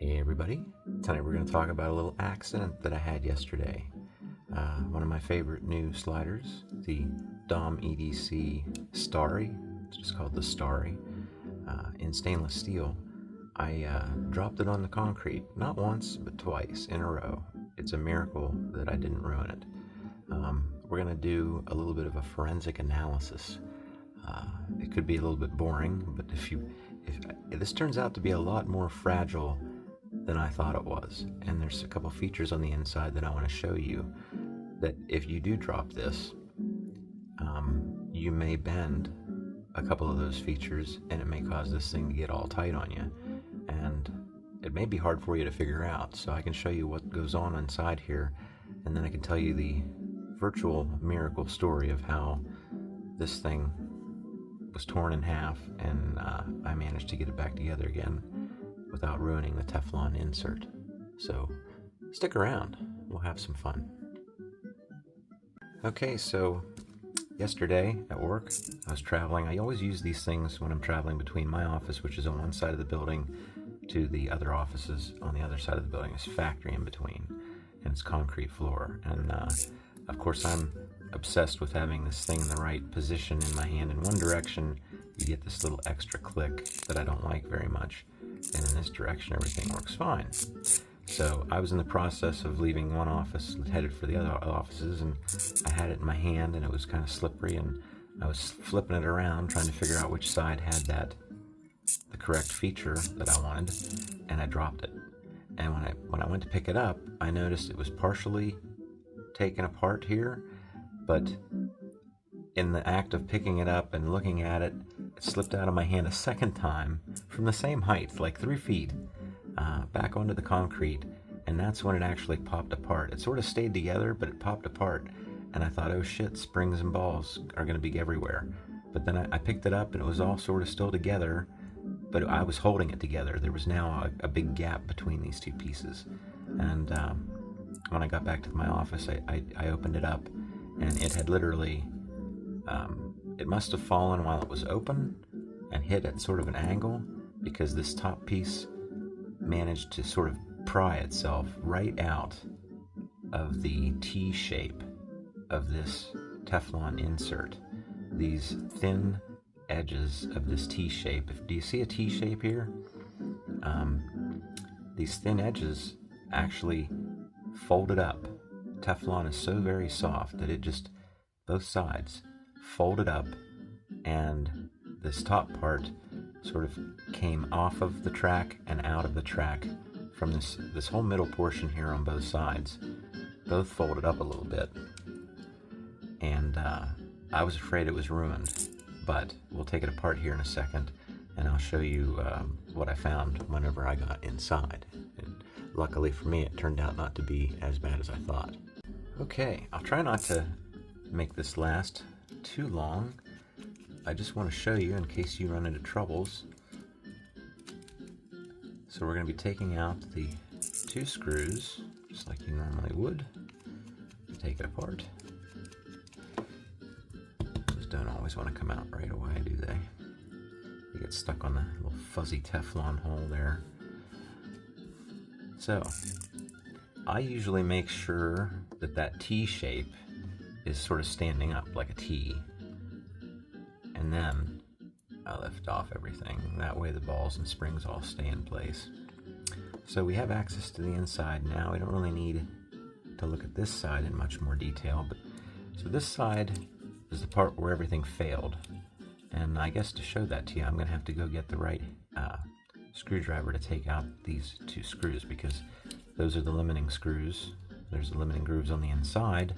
Hey everybody, tonight we're going to talk about a little accident that I had yesterday. One of my favorite new sliders, the DOM EDC Starry, it's just called the Starry, in stainless steel. I dropped it on the concrete, not once, but twice in a row. It's a miracle that I didn't ruin it. We're going to do a little bit of a forensic analysis. It could be a little bit boring, but if this turns out to be a lot more fragile than I thought it was, and there's a couple features on the inside that I want to show you that if you do drop this, you may bend a couple of those features and it may cause this thing to get all tight on you, and it may be hard for you to figure out. So I can show you what goes on inside here, and then I can tell you the virtual miracle story of how this thing was torn in half and I managed to get it back together again without ruining the Teflon insert. So stick around, we'll have some fun. Okay, so yesterday at work I was traveling. I always use these things when I'm traveling between my office, which is on one side of the building, to the other offices on the other side of the building. It's factory in between, and it's concrete floor. And of course I'm obsessed with having this thing in the right position in my hand. In one direction you get this little extra click that I don't like very much, and in this direction everything works fine. So I was in the process of leaving one office, headed for the other offices, and I had it in my hand and it was kind of slippery, and I was flipping it around trying to figure out which side had the correct feature that I wanted, and I dropped it. And when I went to pick it up, I noticed it was partially taken apart here, but in the act of picking it up and looking at it, it slipped out of my hand a second time from the same height, like 3 feet, back onto the concrete, and that's when it actually popped apart. It sort of stayed together, but it popped apart, and I thought, oh shit, springs and balls are going to be everywhere. But then I picked it up and it was all sort of still together, but I was holding it together. There was now a big gap between these two pieces. And when I got back to my office, I opened it up, and it had literally, it must have fallen while it was open and hit at sort of an angle, because this top piece managed to sort of pry itself right out of the T shape of this Teflon insert. These thin edges of this T shape, do you see a T shape here? These thin edges actually folded up. Teflon is so very soft that it just, both sides folded up, and this top part sort of came off of the track and out of the track from this whole middle portion here on both sides. Both folded up a little bit, and I was afraid it was ruined, but we'll take it apart here in a second and I'll show you what I found whenever I got inside. And luckily for me, it turned out not to be as bad as I thought. Okay, I'll try not to make this last too long. I just want to show you in case you run into troubles. So we're going to be taking out the 2 screws, just like you normally would. Take it apart. Those don't always want to come out right away, do they? They get stuck on the little fuzzy Teflon hole there. So I usually make sure that T shape is sort of standing up like a T, and then I lift off everything. That way the balls and springs all stay in place. So we have access to the inside now. We don't really need to look at this side in much more detail, but so this side is the part where everything failed, and I guess to show that to you I'm gonna have to go get the right screwdriver to take out these 2 screws, because those are the limiting screws. There's the limiting grooves on the inside,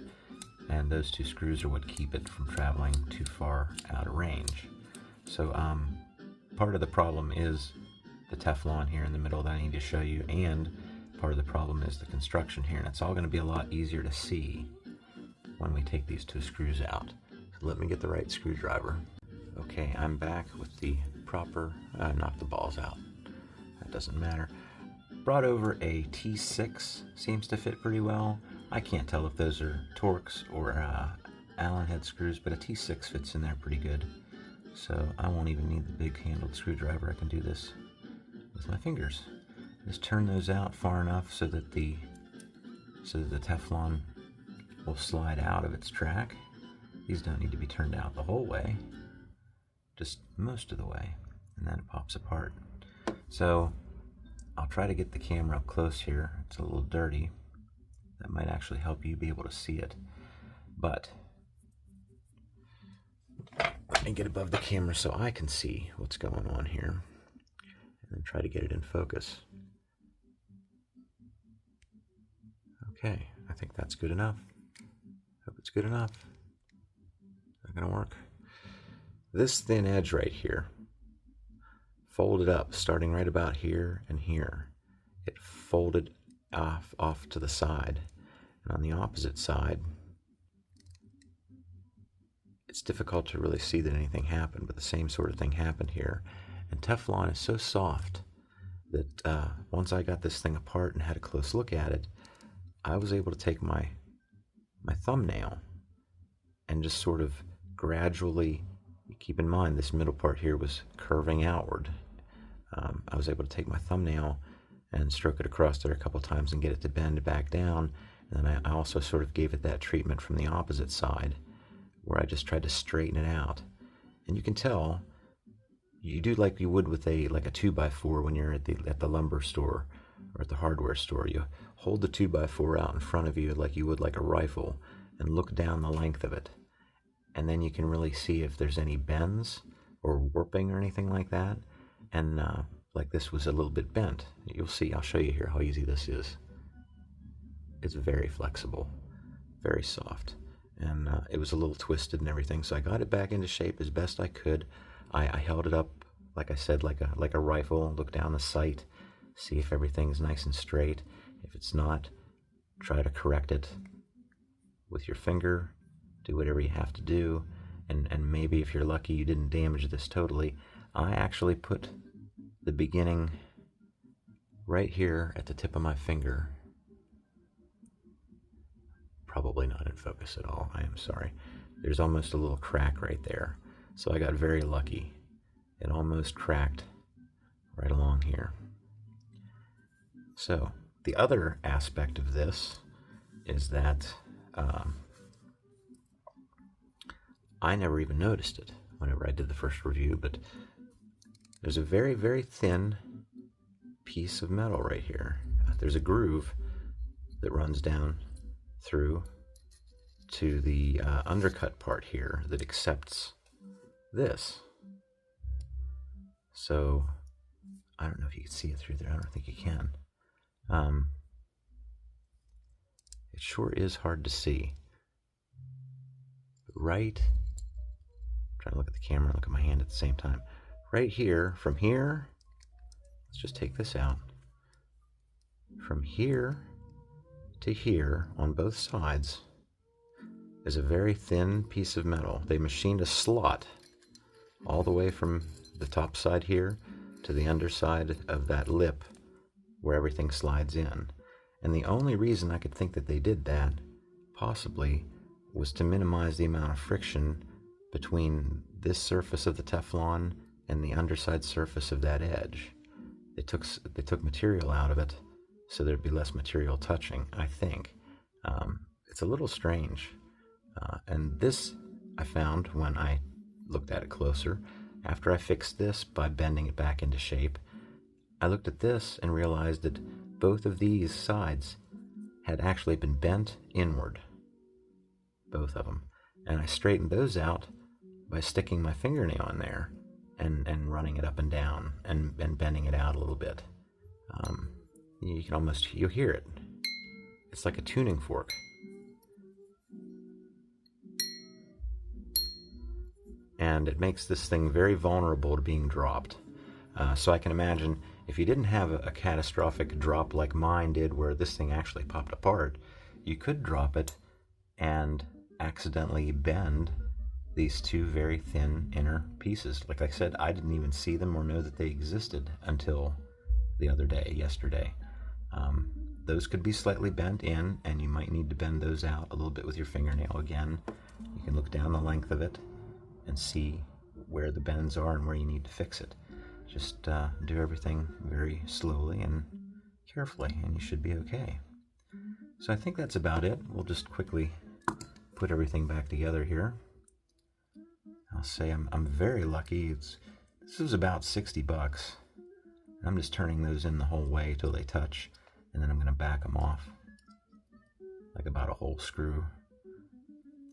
and those 2 screws are what keep it from traveling too far out of range. So part of the problem is the Teflon here in the middle that I need to show you, and part of the problem is the construction here, and it's all going to be a lot easier to see when we take these 2 screws out. So let me get the right screwdriver. Okay, I'm back with the proper, knock the balls out. That doesn't matter. Brought over a T6, seems to fit pretty well. I can't tell if those are Torx or Allen head screws, but a T6 fits in there pretty good. So I won't even need the big handled screwdriver. I can do this with my fingers. Just turn those out far enough so that the Teflon will slide out of its track. These don't need to be turned out the whole way, just most of the way, and then it pops apart. So I'll try to get the camera up close here. It's a little dirty. That might actually help you be able to see it. But let me get above the camera so I can see what's going on here, and then try to get it in focus. Okay, I think that's good enough. Hope it's good enough. Not gonna work. This thin edge right here, folded up, starting right about here and here. It folded off to the side. And on the opposite side, it's difficult to really see that anything happened, but the same sort of thing happened here. And Teflon is so soft that once I got this thing apart and had a close look at it, I was able to take my thumbnail and just sort of gradually, keep in mind this middle part here was curving outward. I was able to take my thumbnail and stroke it across there a couple times and get it to bend back down. And then I also sort of gave it that treatment from the opposite side, where I just tried to straighten it out. And you can tell, you do like you would with like a 2x4 when you're at the lumber store or at the hardware store. You hold the 2x4 out in front of you like you would like a rifle and look down the length of it. And then you can really see if there's any bends or warping or anything like that. And like this was a little bit bent. You'll see, I'll show you here how easy this is. It's very flexible, very soft. And it was a little twisted and everything, so I got it back into shape as best I could. I held it up, like I said, like a rifle, look down the sight, see if everything's nice and straight. If it's not, try to correct it with your finger, do whatever you have to do, and maybe if you're lucky you didn't damage this totally. I actually put the beginning right here at the tip of my finger. Probably not in focus at all, I am sorry. There's almost a little crack right there. So I got very lucky. It almost cracked right along here. So the other aspect of this is that I never even noticed it whenever I did the first review, but there's a very, very thin piece of metal right here. There's a groove that runs down through to the undercut part here that accepts this. So I don't know if you can see it through there. I don't think you can. It sure is hard to see. But right, I'm trying to look at the camera and look at my hand at the same time. Right here, from here, let's just take this out. From here to here on both sides is a very thin piece of metal. They machined a slot all the way from the top side here to the underside of that lip where everything slides in. And the only reason I could think that they did that, possibly, was to minimize the amount of friction between this surface of the Teflon and the underside surface of that edge. They took material out of it so there'd be less material touching, I think. It's a little strange. And this I found when I looked at it closer. After I fixed this by bending it back into shape, I looked at this and realized that both of these sides had actually been bent inward. Both of them. And I straightened those out by sticking my fingernail in there and running it up and down and bending it out a little bit. You can almost, you'll hear it. It's like a tuning fork. And it makes this thing very vulnerable to being dropped. So I can imagine if you didn't have a catastrophic drop like mine did where this thing actually popped apart, you could drop it and accidentally bend these two very thin inner pieces. Like I said, I didn't even see them or know that they existed until the other day, yesterday. Those could be slightly bent in, and you might need to bend those out a little bit with your fingernail again. You can look down the length of it and see where the bends are and where you need to fix it. Just do everything very slowly and carefully and you should be okay. So I think that's about it. We'll just quickly put everything back together here. I'll say I'm very lucky. This is about 60 bucks. I'm just turning those in the whole way till they touch, and then I'm going to back them off like about a whole screw,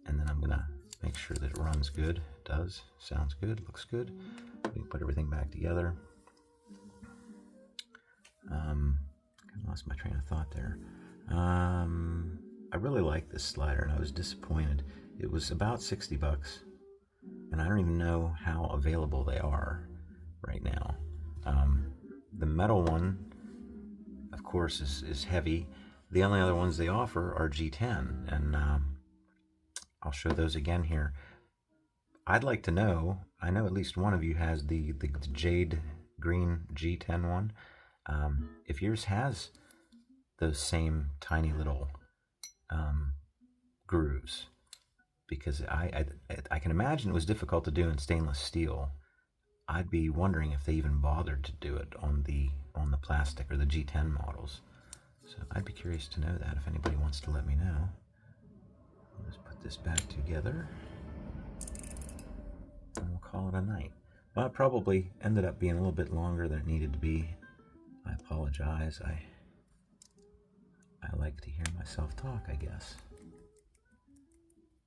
and then I'm going to make sure that it runs good. It does. Sounds good. Looks good. We can put everything back together. I lost my train of thought there. I really like this slider, and I was disappointed. It was about 60 bucks, and I don't even know how available they are right now. The metal one, of course, is heavy. The only other ones they offer are G10, and I'll show those again here. I'd like to know, I know at least one of you has the jade green G10 one. If yours has those same tiny little grooves, because I can imagine it was difficult to do in stainless steel. I'd be wondering if they even bothered to do it on the plastic or the G10 models. So I'd be curious to know that if anybody wants to let me know. Let's put this back together, and we'll call it a night. Well, it probably ended up being a little bit longer than it needed to be. I apologize. I like to hear myself talk, I guess.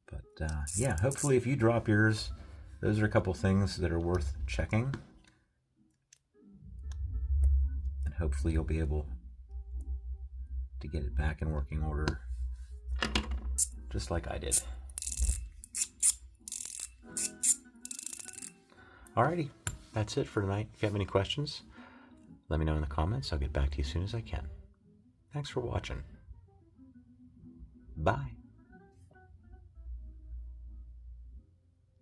But yeah, hopefully if you drop yours, those are a couple things that are worth checking. And hopefully you'll be able to get it back in working order, just like I did. Alrighty, that's it for tonight. If you have any questions, let me know in the comments. I'll get back to you as soon as I can. Thanks for watching. Bye.